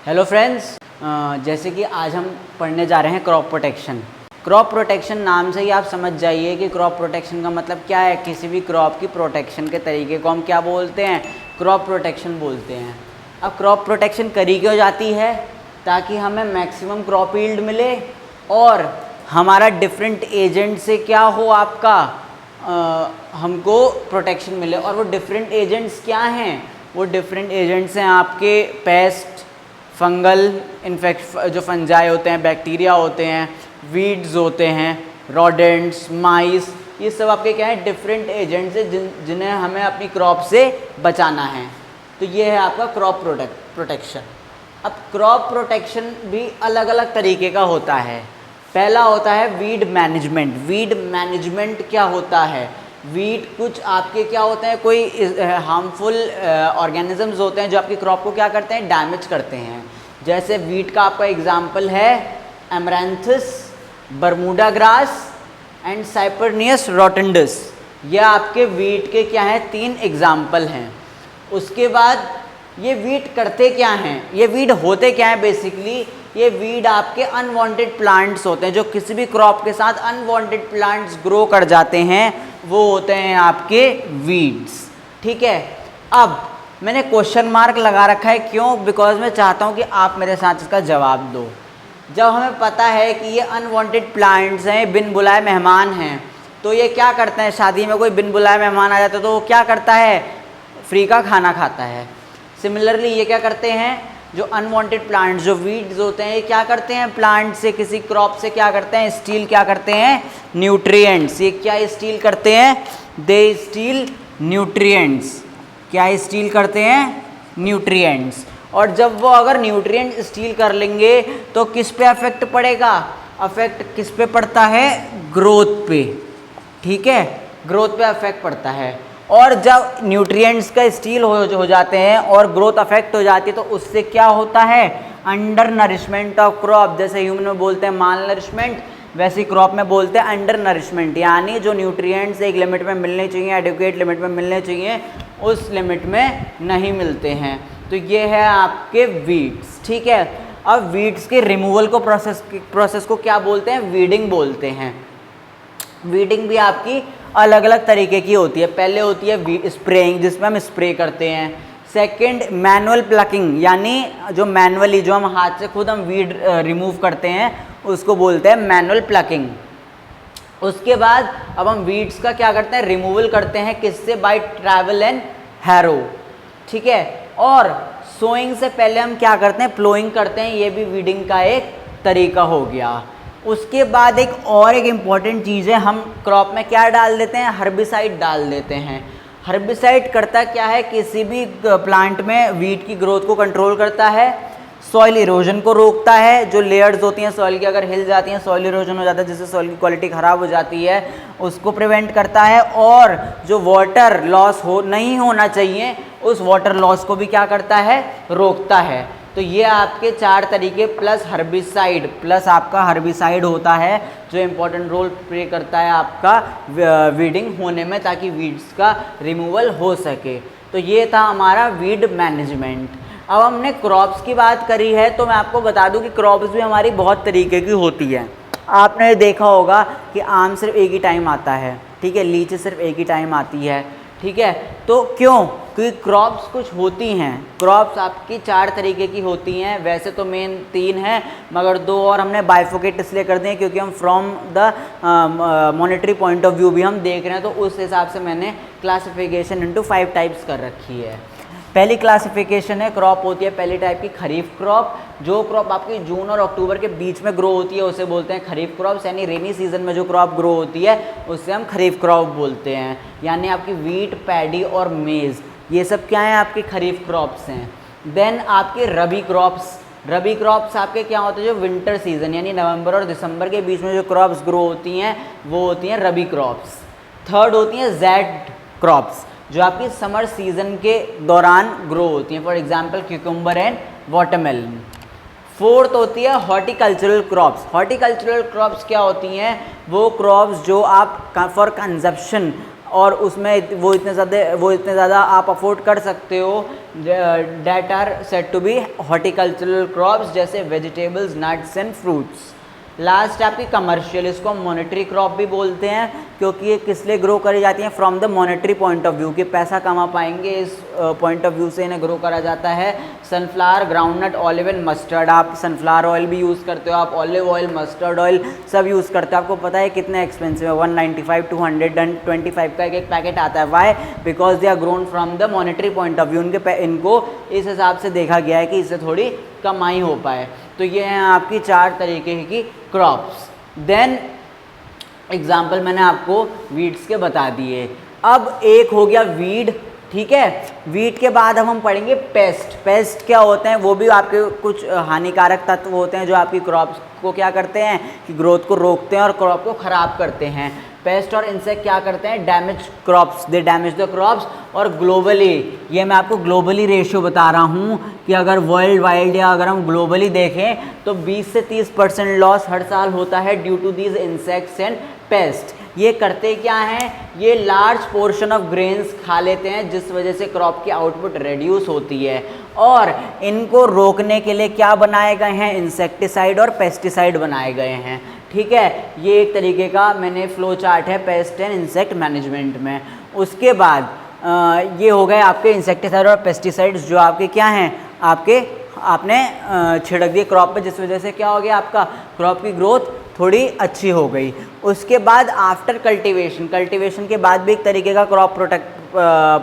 Hello friends, जैसे कि आज हम पढ़ने जा रहे हैं क्रॉप प्रोटेक्शन। क्रॉप प्रोटेक्शन नाम से ही आप समझ जाइए कि क्रॉप प्रोटेक्शन का मतलब क्या है। किसी भी क्रॉप की प्रोटेक्शन के तरीके को हम क्या बोलते हैं, क्रॉप प्रोटेक्शन बोलते हैं। अब क्रॉप प्रोटेक्शन करी क्यों जाती है, ताकि हमें मैक्सिमम क्रॉप यील्ड मिले और हमारा डिफरेंट एजेंट से क्या हो, आपका हमको प्रोटेक्शन मिले। और वो डिफरेंट एजेंट्स क्या हैं, वो डिफरेंट एजेंट्स हैं आपके पेस्ट, फंगल जो फंजाई होते हैं, बैक्टीरिया होते हैं, वीड्स होते हैं, रोडेंट्स, माइस, ये सब आपके क्या हैं, डिफरेंट एजेंट्स हैं जिन्हें हमें अपनी क्रॉप से बचाना है। तो ये है आपका क्रॉप प्रोटेक्शन। अब क्रॉप प्रोटेक्शन भी अलग अलग तरीके का होता है। पहला होता है वीड मैनेजमेंट। वीड मैनेजमेंट क्या होता है, वीड कुछ आपके क्या होते हैं, कोई हार्मफुल ऑर्गेनिजम्स होते हैं जो आपकी क्रॉप को क्या करते हैं, डैमेज करते हैं। जैसे वीड का आपका एग्जांपल है एमरैंथस, बरमूडा ग्रास एंड साइपर्नियस रोटेंडस। ये आपके वीड के क्या हैं, 3 एग्जाम्पल हैं। उसके बाद ये वीड करते क्या हैं, ये वीड होते क्या हैं बेसिकली, ये वीड आपके अनवांटेड प्लांट्स होते हैं जो किसी भी क्रॉप के साथ अनवांटेड प्लांट्स ग्रो कर जाते हैं, वो होते हैं आपके वीड्स। ठीक है, अब मैंने क्वेश्चन मार्क लगा रखा है, क्यों, बिकॉज मैं चाहता हूँ कि आप मेरे साथ इसका जवाब दो। जब हमें पता है कि ये अनवांटेड प्लांट्स हैं, बिन बुलाए मेहमान हैं, तो ये क्या करते हैं, शादी में कोई बिन बुलाए मेहमान आ जाता है तो वो क्या करता है, फ्री का खाना खाता है। सिमिलरली ये क्या करते हैं, जो अनवांटेड प्लांट्स, जो वीड्स होते हैं, ये क्या करते हैं, प्लांट से, किसी क्रॉप से क्या करते हैं, स्टील क्या करते हैं, न्यूट्रिएंट्स। ये क्या स्टील करते हैं, दे स्टील न्यूट्रिएंट्स। क्या स्टील करते हैं, न्यूट्रिएंट्स। और जब वो अगर न्यूट्रिएंट स्टील कर लेंगे तो किस पे अफेक्ट पड़ेगा, अफेक्ट किस पे पड़ता है, ग्रोथ पे। ठीक है, ग्रोथ पे अफेक्ट पड़ता है। और जब न्यूट्रिएंट्स का स्टील हो जाते हैं और ग्रोथ अफेक्ट हो जाती है तो उससे क्या होता है, अंडर नरिशमेंट ऑफ क्रॉप। जैसे ह्यूमन में बोलते हैं माल नरिशमेंट, वैसे क्रॉप में बोलते हैं अंडर नरिशमेंट, यानी जो न्यूट्रिएंट्स एक लिमिट में मिलने चाहिए, एडिक्वेट लिमिट में मिलने चाहिए, उस लिमिट में नहीं मिलते हैं। तो ये है आपके वीड्स। ठीक है, अब वीड्स के रिमूवल को प्रोसेस को क्या बोलते हैं, वीडिंग बोलते हैं। वीडिंग भी आपकी अलग अलग तरीके की होती है। पहले होती है स्प्रेइंग, जिसमें हम स्प्रे करते हैं। सेकंड मैनुअल प्लकिंग, यानी जो मैनुअली, जो हम हाथ से खुद हम वीड रिमूव करते हैं, उसको बोलते हैं मैनुअल प्लकिंग। उसके बाद अब हम वीड्स का क्या करते हैं, रिमूवल करते हैं, किससे, बाय ट्रैवल एंड हैरो। ठीक है, और सोइंग से पहले हम क्या करते हैं, प्लोइंग करते हैं, ये भी वीडिंग का एक तरीका हो गया। उसके बाद एक इम्पॉर्टेंट चीज़ है, हम क्रॉप में क्या डाल देते हैं, हर्बिसाइड डाल देते हैं। हर्बिसाइड करता क्या है, किसी भी प्लांट में वीड की ग्रोथ को कंट्रोल करता है, सॉइल इरोजन को रोकता है, जो लेयर्स होती हैं सॉइल की अगर हिल जाती हैं, सॉइल इरोजन हो जाता है जिससे सॉइल की क्वालिटी ख़राब हो जाती है, उसको प्रिवेंट करता है। और जो वाटर लॉस नहीं होना चाहिए, उस वाटर लॉस को भी क्या करता है, रोकता है। तो ये आपके 4 तरीके, प्लस हर्बिसाइड, प्लस आपका हर्बिसाइड होता है जो इम्पोर्टेंट रोल प्ले करता है आपका वीडिंग होने में, ताकि वीड्स का रिमूवल हो सके। तो ये था हमारा वीड मैनेजमेंट। अब हमने क्रॉप्स की बात करी है, तो मैं आपको बता दूं कि क्रॉप्स भी हमारी बहुत तरीके की होती है। आपने देखा होगा कि आम सिर्फ एक ही टाइम आता है, ठीक है, लीची सिर्फ एक ही टाइम आती है। ठीक है, तो क्यों, क्योंकि क्रॉप्स कुछ होती हैं, क्रॉप्स आपकी 4 तरीके की होती हैं। वैसे तो मेन 3 हैं, मगर 2 और हमने बाइफोकेट इसलिए कर दिए क्योंकि हम from the monetary point of view भी हम देख रहे हैं, तो उस हिसाब से मैंने क्लासिफिकेशन इनटू 5 टाइप्स कर रखी है। पहली क्लासिफिकेशन है, क्रॉप होती है पहली टाइप की खरीफ क्रॉप। जो क्रॉप आपकी जून और अक्टूबर के बीच में ग्रो होती है उसे बोलते हैं खरीफ क्रॉप्स, यानी रेनी सीजन में जो क्रॉप ग्रो होती है उससे हम खरीफ क्रॉप बोलते हैं। यानी आपकी वीट, पैडी और मेज़, ये सब क्या हैं, आपकी खरीफ क्रॉप्स हैं। देन आपके रबी क्रॉप्स, रबी क्रॉप्स आपके क्या होते हैं, जो विंटर सीजन यानी नवंबर और दिसंबर के बीच में जो क्रॉप्स ग्रो होती हैं वो होती हैं रबी क्रॉप्स। थर्ड होती हैं जेड क्रॉप्स, जो आपकी समर सीजन के दौरान ग्रो होती हैं, for example cucumber and watermelon. Fourth होती है हॉर्टिकल्चरल क्रॉप्स। हॉर्टिकल्चरल क्रॉप्स क्या होती हैं, वो क्रॉप्स जो आप फॉर कंजप्शन और उसमें वो इतने ज़्यादा आप अफोर्ड कर सकते हो, that are said to be horticultural crops जैसे vegetables, nuts and fruits. Last आपकी कमर्शियल, इसको हम मॉनेटरी क्रॉप भी बोलते हैं क्योंकि ये किस लिए ग्रो करी जाती हैं, from the monetary point of view कि पैसा कमा पाएंगे, इस पॉइंट ऑफ व्यू से इन्हें ग्रो करा जाता है। Sunflower, groundnut, olive and mustard, आप सनफ्लावर ऑयल भी यूज़ करते हो, आप ऑलिव ऑयल, मस्टर्ड ऑयल सब यूज़ करते हो। आपको पता है कितने एक्सपेंसिव है, 195 टू 125 का एक पैकेट आता है। Why? Because they are grown from the monetary point of view, इनको इस हिसाब से देखा गया है कि इससे थोड़ी कमाई हो पाए। तो ये हैं आपकी 4 तरीके की क्रॉप्स। देन एग्जाम्पल मैंने आपको वीड्स के बता दिए। अब एक हो गया वीड, ठीक है। वीड के बाद हम पढ़ेंगे पेस्ट। पेस्ट क्या होते हैं, वो भी आपके कुछ हानिकारक तत्व होते हैं जो आपकी क्रॉप्स को क्या करते हैं कि ग्रोथ को रोकते हैं और क्रॉप को ख़राब करते हैं। पेस्ट और इंसेक्ट क्या करते हैं, damage crops, they damage the crops. और ग्लोबली, ये मैं आपको ग्लोबली रेशियो बता रहा हूँ कि अगर वर्ल्ड वाइड या अगर हम ग्लोबली देखें तो 20 से 30% लॉस हर साल होता है due to these insects and pest. ये करते क्या हैं, ये लार्ज पोर्शन ऑफ ग्रेन्स खा लेते हैं जिस वजह से क्रॉप की आउटपुट रिड्यूस होती है। और इनको रोकने के लिए क्या बनाए गए हैं, इंसेक्टिसाइड और पेस्टिसाइड बनाए गए हैं, ठीक है। ये एक तरीके का मैंने फ्लो चार्ट है पेस्ट एंड इंसेक्ट मैनेजमेंट में। उसके बाद ये हो गए आपके इंसेक्टिसाइड और पेस्टिसाइड्स जो आपके क्या हैं, आपने छिड़क दिए क्रॉप पे, जिस वजह से क्या हो गया, आपका क्रॉप की ग्रोथ थोड़ी अच्छी हो गई। उसके बाद आफ्टर कल्टीवेशन, कल्टीवेशन के बाद भी एक तरीके का क्रॉप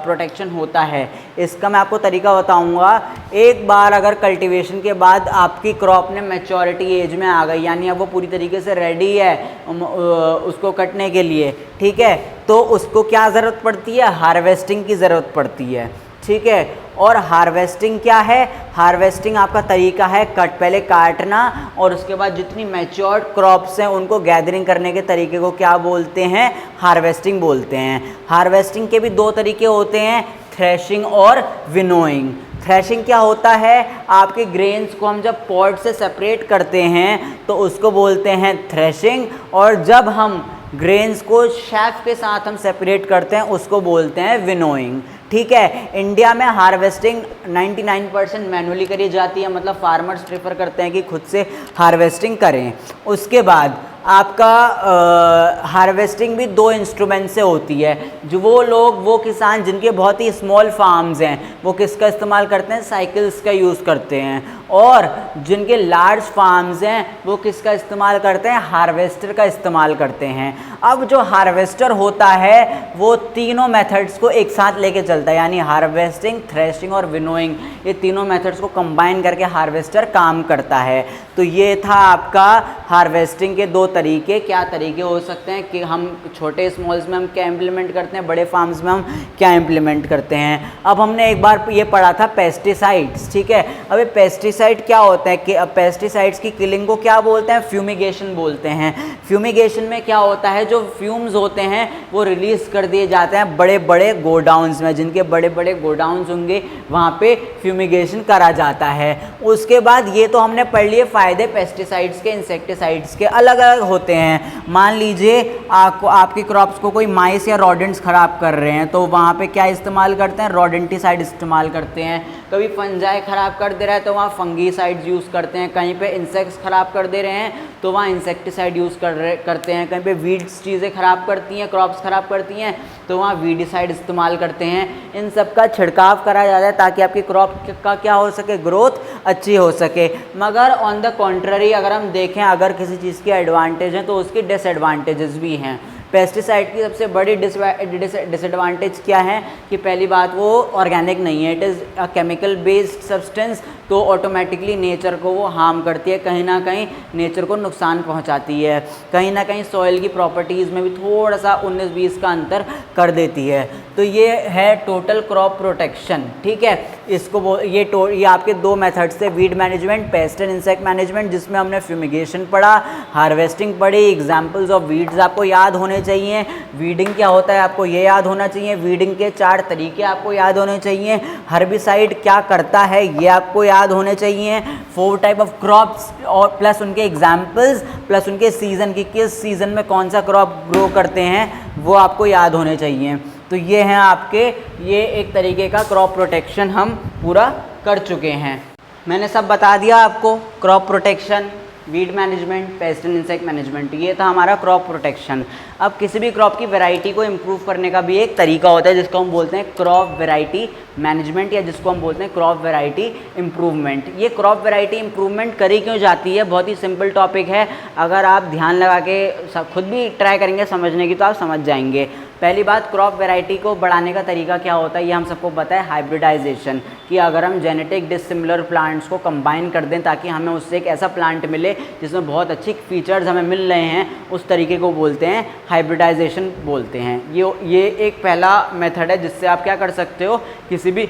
प्रोटेक्शन होता है। इसका मैं आपको तरीका बताऊंगा। एक बार अगर कल्टीवेशन के बाद आपकी क्रॉप ने मैच्योरिटी एज में आ गई, यानी अब वो पूरी तरीके से रेडी है उसको कटने के लिए, ठीक है, तो उसको क्या ज़रूरत पड़ती है, हार्वेस्टिंग की ज़रूरत पड़ती है, ठीक है। और हार्वेस्टिंग क्या है, हार्वेस्टिंग आपका तरीका है पहले काटना और उसके बाद जितनी मैच्योर्ड क्रॉप्स हैं उनको गैदरिंग करने के तरीके को क्या बोलते हैं, हार्वेस्टिंग बोलते हैं। हार्वेस्टिंग के भी 2 तरीके होते हैं, थ्रेशिंग और विनोइंग। थ्रेशिंग क्या होता है, आपके ग्रेन्स को हम जब पॉड से सेपरेट करते हैं तो उसको बोलते हैं थ्रेशिंग, और जब हम ग्रेन्स को शेफ के साथ हम सेपरेट करते हैं उसको बोलते हैं विनोइंग, ठीक है। इंडिया में हार्वेस्टिंग 99% मैनुअली करी जाती है, मतलब फार्मर्स प्रेफर करते हैं कि खुद से हार्वेस्टिंग करें। उसके बाद आपका हार्वेस्टिंग भी 2 इंस्ट्रूमेंट से होती है। जो वो किसान जिनके बहुत ही स्मॉल फार्म्स हैं वो किसका इस्तेमाल करते हैं, साइकिल्स का यूज़ करते हैं, और जिनके लार्ज फार्म्स हैं वो किसका इस्तेमाल करते हैं, हार्वेस्टर का इस्तेमाल करते हैं। अब जो हार्वेस्टर होता है वो तीनों मेथड्स को एक साथ लेके चलता है, यानी हार्वेस्टिंग, थ्रेशिंग और विनोइंग, ये तीनों मेथड्स को कंबाइन करके हार्वेस्टर काम करता है। तो ये था आपका हार्वेस्टिंग के 2 तरीके। क्या तरीके हो सकते हैं कि हम छोटे स्मॉल्स में हम क्या इम्प्लीमेंट करते हैं, बड़े फार्म्स में हम क्या इम्प्लीमेंट करते हैं। अब हमने एक बार ये पढ़ा था पेस्टिसाइड्स, ठीक है। अब ये पेस्टिसाइड क्या होता है कि पेस्टिसाइड्स की किलिंग को क्या बोलते हैं, फ्यूमिगेशन बोलते हैं। फ्यूमिगेशन में क्या होता है, जो फ्यूम्स होते हैं वो रिलीज़ कर दिए जाते हैं बड़े बड़े गोडाउन्स में, जिनके बड़े बड़े गोडाउन्स होंगे वहाँ पे फ्यूमिगेशन करा जाता है। उसके बाद ये तो हमने पढ़ लिए फ़ायदे पेस्टिसाइड्स के, इंसेक्टिसाइड्स के अलग अलग होते हैं। मान लीजिए आपकी क्रॉप्स को कोई माइस या रोडेंट्स ख़राब कर रहे हैं तो वहाँ पे क्या इस्तेमाल करते हैं, रोडेंटिसाइड इस्तेमाल करते हैं। कभी फंजाई ख़राब कर दे रहा है तो वहाँ फंगीसाइड्स यूज़ करते हैं। कहीं पे इंसेक्ट्स ख़राब कर दे रहे हैं तो वहाँ इंसेक्टिसाइड यूज़ करते हैं। कहीं पे वीड्स चीज़ें ख़राब करती हैं, क्रॉप्स ख़राब करती हैं तो वहाँ वीडिसाइड इस्तेमाल करते हैं। इन सब का छिड़काव करा जाता है ताकि आपकी क्रॉप का क्या हो सके, ग्रोथ अच्छी हो सके। मगर ऑन द कॉन्ट्ररी अगर हम देखें, अगर किसी चीज़ की एडवांटेज है तो उसकी डिसएडवांटेजेस भी हैं। पेस्टिसाइड की सबसे बड़ी डिसएडवांटेज क्या है कि पहली बात वो ऑर्गेनिक नहीं है, it is a chemical based substance, तो ऑटोमेटिकली नेचर को वो हार्म करती है, कहीं ना कहीं नेचर को नुकसान पहुंचाती है, कहीं ना कहीं सॉइल की प्रॉपर्टीज़ में भी थोड़ा सा 19-20 का अंतर कर देती है। तो ये है टोटल क्रॉप प्रोटेक्शन, ठीक है। ये आपके 2 मेथड्स थे, weed management, paste and insect management, जिसमें हमने फ्यूमिगेशन पढ़ा, हार्वेस्टिंग पढ़ी, एग्जाम्पल्स ऑफ वीड्स आपको याद होने चाहिए। वीडिंग क्या होता है आपको ये याद होना चाहिए, वीडिंग के 4 तरीके आपको याद होने चाहिए, हर्बिसाइड क्या करता है ये आपको याद होने चाहिए, 4 टाइप ऑफ क्रॉप्स और प्लस उनके एग्जाम्पल्स, प्लस उनके सीज़न की किस सीज़न में कौन सा क्रॉप ग्रो करते हैं वो आपको याद होने चाहिए। तो ये हैं आपके, ये एक तरीके का क्रॉप प्रोटेक्शन हम पूरा कर चुके हैं। मैंने सब बता दिया आपको, crop protection, weed management, paste and insect management, ये था हमारा क्रॉप प्रोटेक्शन। अब किसी भी क्रॉप की वैरायटी को इम्प्रूव करने का भी एक तरीका होता है जिसको हम बोलते हैं क्रॉप वैरायटी मैनेजमेंट, या जिसको हम बोलते हैं क्रॉप वैरायटी इम्प्रूवमेंट। ये क्रॉप वैरायटी इम्प्रूवमेंट करी क्यों जाती है, बहुत ही सिंपल टॉपिक है। अगर आप ध्यान लगा के खुद भी ट्राई करेंगे समझने की तो आप समझ जाएंगे। पहली बात, क्रॉप वैरायटी को बढ़ाने का तरीका क्या होता है, ये हम सबको पता है, हाइब्रिडाइजेशन, कि अगर हम जेनेटिक डिसिमिलर प्लांट्स को कंबाइन कर दें ताकि हमें उससे एक ऐसा प्लांट मिले जिसमें बहुत अच्छी फीचर्स हमें मिल रहे हैं, उस तरीके को बोलते हैं हाइब्रिडाइजेशन बोलते हैं। ये एक पहला मेथड है जिससे आप क्या कर सकते हो, किसी भी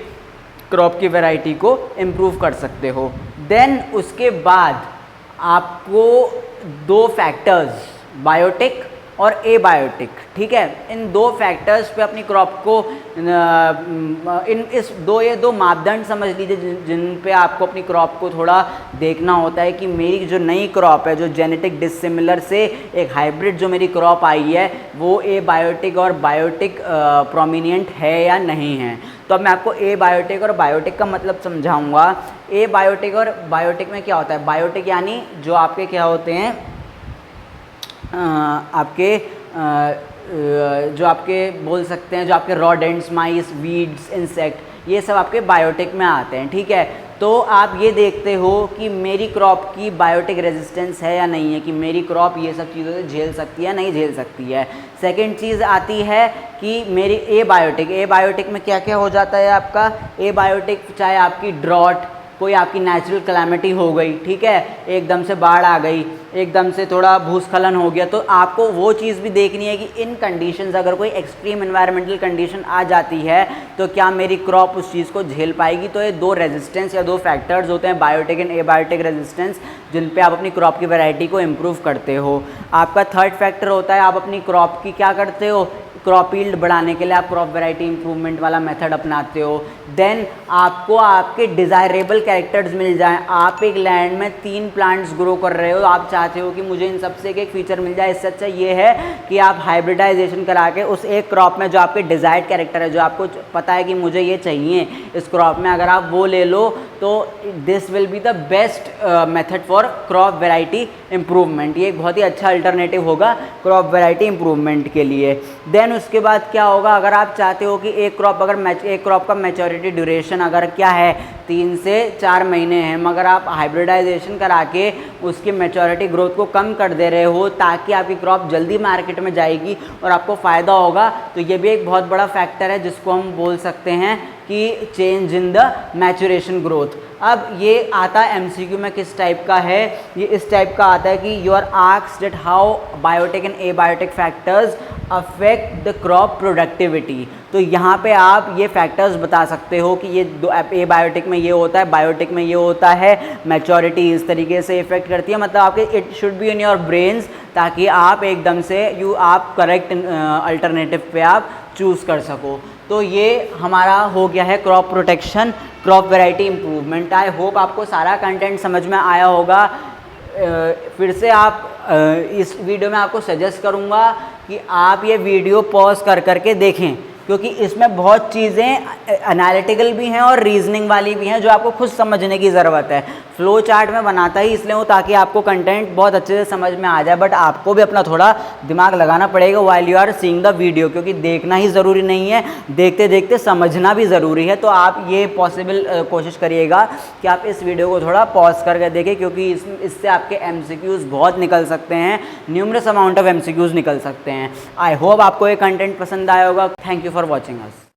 क्रॉप की वैरायटी को इम्प्रूव कर सकते हो। देन उसके बाद आपको दो फैक्टर्स, बायोटिक और एबायोटिक, ठीक है, इन दो फैक्टर्स पे अपनी क्रॉप को ये दो मापदंड समझ लीजिए जिन पे आपको अपनी क्रॉप को थोड़ा देखना होता है कि मेरी जो नई क्रॉप है, जो जेनेटिक डिसिमिलर से एक हाइब्रिड जो मेरी क्रॉप आई है, वो एबायोटिक और बायोटिक प्रोमिनेंट है या नहीं है। तो अब मैं आपको एबायोटिक और बायोटिक का मतलब समझाऊंगा। एबायोटिक और बायोटिक में क्या होता है, बायोटिक यानी जो आपके क्या होते हैं, आपके जो आपके बोल सकते हैं, जो आपके रॉडेंट्स, माइस, वीड्स, इंसेक्ट, ये सब आपके बायोटिक में आते हैं, ठीक है। तो आप ये देखते हो कि मेरी क्रॉप की बायोटिक रेजिस्टेंस है या नहीं है, कि मेरी क्रॉप ये सब चीज़ों से झेल सकती है, नहीं झेल सकती है। सेकंड चीज़ आती है कि मेरी एबायोटिक में क्या क्या हो जाता है आपका, एबायोटिक चाहे आपकी ड्रॉट, कोई आपकी नेचुरल कैलामिटी हो गई, ठीक है, एकदम से बाढ़ आ गई, एकदम से थोड़ा भूस्खलन हो गया, तो आपको वो चीज़ भी देखनी है कि इन कंडीशंस अगर कोई एक्सट्रीम एनवायरमेंटल कंडीशन आ जाती है तो क्या मेरी क्रॉप उस चीज़ को झेल पाएगी। तो ये दो रेजिस्टेंस या दो फैक्टर्स होते हैं, बायोटिक एंड एबायोटिक रेजिस्टेंस, जिन पे आप अपनी क्रॉप की वैरायटी को इम्प्रूव करते हो। आपका थर्ड फैक्टर होता है, आप अपनी क्रॉप की क्या करते हो, क्रॉप यील्ड बढ़ाने के लिए आप क्रॉप वैरायटी इंप्रूवमेंट वाला मेथड अपनाते हो। देन आपको आपके डिज़ायरेबल कैरेक्टर्स मिल जाएं। आप एक लैंड में 3 प्लांट्स ग्रो कर रहे हो, आप चाहते हो कि मुझे इन सबसे एक फीचर मिल जाए। इससे अच्छा ये है कि आप हाइब्रिडाइजेशन करा के उस एक क्रॉप में जो आपके डिज़ायर्ड कैरेक्टर है, जो आपको पता है कि मुझे ये चाहिए इस क्रॉप में, अगर आप वो ले लो तो this will be the best method for crop variety improvement. ये एक बहुत ही अच्छा अल्टरनेटिव होगा क्रॉप वैरायटी इम्प्रूवमेंट के लिए। देन उसके बाद क्या होगा, अगर आप चाहते हो कि एक क्रॉप का मैच्योरिटी ड्यूरेशन अगर क्या है 3 से 4 महीने है, मगर आप हाइब्रिडाइजेशन करा के उसकी मैच्योरिटी ग्रोथ को कम कर दे रहे हो ताकि आपकी क्रॉप जल्दी मार्केट में जाएगी और आपको फ़ायदा होगा, तो ये भी एक बहुत बड़ा फैक्टर है जिसको हम बोल सकते हैं कि change in the maturation growth. अब ये आता है एमसीक्यू में किस टाइप का है, ये इस टाइप का आता है कि you are asked that how biotic and abiotic factors affect the crop productivity. तो यहाँ पे आप ये फैक्टर्स बता सकते हो कि ये एबायोटिक में ये होता है, बायोटिक में ये होता है, मैच्योरिटी इस तरीके से इफेक्ट करती है। मतलब आपके it should be in your brains, ताकि आप एकदम से आप करेक्ट अल्टरनेटिव पे आप चूज़ कर सको। तो ये हमारा हो गया है crop protection, crop variety improvement. I hope आपको सारा कंटेंट समझ में आया होगा। फिर से आप इस वीडियो में आपको सजेस्ट करूँगा कि आप ये वीडियो पॉज कर करके देखें, क्योंकि इसमें बहुत चीज़ें एनालिटिकल भी हैं और रीजनिंग वाली भी हैं जो आपको खुद समझने की ज़रूरत है। फ्लो चार्ट में बनाता ही इसलिए हूँ ताकि आपको कंटेंट बहुत अच्छे से समझ में आ जाए, बट आपको भी अपना थोड़ा दिमाग लगाना पड़ेगा while you are seeing the video, क्योंकि देखना ही ज़रूरी नहीं है, देखते देखते समझना भी ज़रूरी है। तो आप ये पॉसिबल कोशिश करिएगा कि आप इस वीडियो को थोड़ा पॉज करके देखें, क्योंकि इससे आपके MCQs बहुत निकल सकते हैं, न्यूमरस अमाउंट ऑफ MCQs निकल सकते हैं। आई होप आपको ये कंटेंट पसंद आया होगा। Thank you for watching us.